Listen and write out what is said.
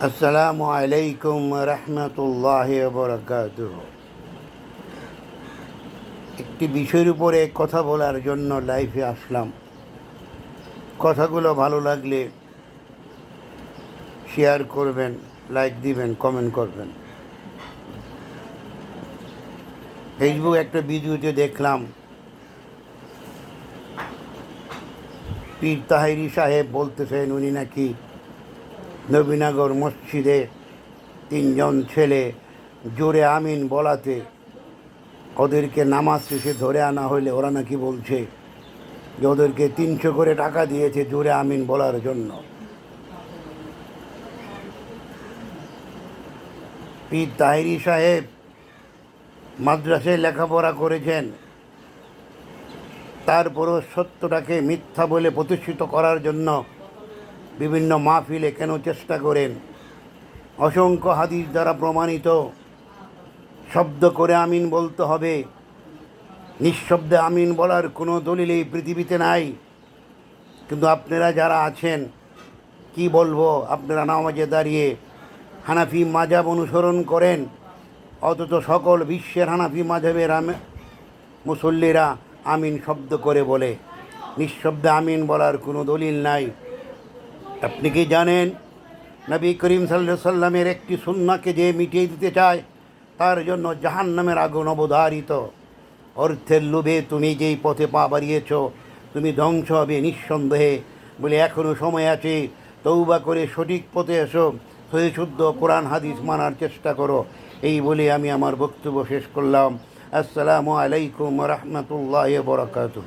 আসসালামু আলাইকুম রহমতুল্লাহি ওয়া বারাকাতুহু। একটি বিষয়ের উপরে কথা বলার জন্য লাইভে আসলাম। কথাগুলো ভালো লাগলে শেয়ার করবেন, লাইক দিবেন, কমেন্ট করবেন। ফেসবুক একটা ভিডিওতে দেখলাম পীর তাহেরি সাহেব বলতেছেন উনি নাকি নবীনগর মসজিদে 3জন ছেলে জোরে আমিন বলাতে ওদেরকে নামাজ শেষে ধরে আনা হলে ওরা নাকি বলছে যে ওদেরকে 300 করে টাকা দিয়েছে জোরে আমিন বলার জন্য। পীর তাহেরি সাহেব মাদ্রাসায় লেখাপড়া করেছেন, তারপরও সত্যটাকে মিথ্যা বলে প্রতিষ্ঠিত করার জন্য বিভিন্ন মাহফিলে কেন চেষ্টা করেন? অসংখ্য হাদিস দ্বারা প্রমাণিত শব্দ করে আমিন বলতে হবে, নিঃশব্দে আমিন বলার কোনো দলিল এই পৃথিবীতে নাই। কিন্তু আপনারা যারা আছেন, কি বলবো, আপনারা নামাজে দাঁড়িয়ে হানাফি মাযহাব অনুসরণ করেন, অথচ সকল বিশ্বের হানাফি মাযহাবের মুসল্লিরা আমিন শব্দ করে বলে। নিঃশব্দে আমিন বলার কোনো দলিল নাই। আপনি কি জানেন নবী করিম সাল্লাল্লাহু আলাইহি সাল্লামের একটি সুন্নাহকে যে মিটিয়ে দিতে চায় তার জন্য জাহান্নামের আগুন অবধারিত। অর্থের লোভে তুমি যেই পথে পা বাড়িয়েছ তুমি ধ্বংস হবে নিঃসন্দেহে। বলে এখনও সময় আছে, তৌবা করে সঠিক পথে এসো, সহিশুদ্ধ কোরআন হাদিস মানার চেষ্টা করো। এই বলে আমি আমার বক্তব্য শেষ করলাম। আসসালামু আলাইকুম রহমতুল্লাহ বরকাতুহ।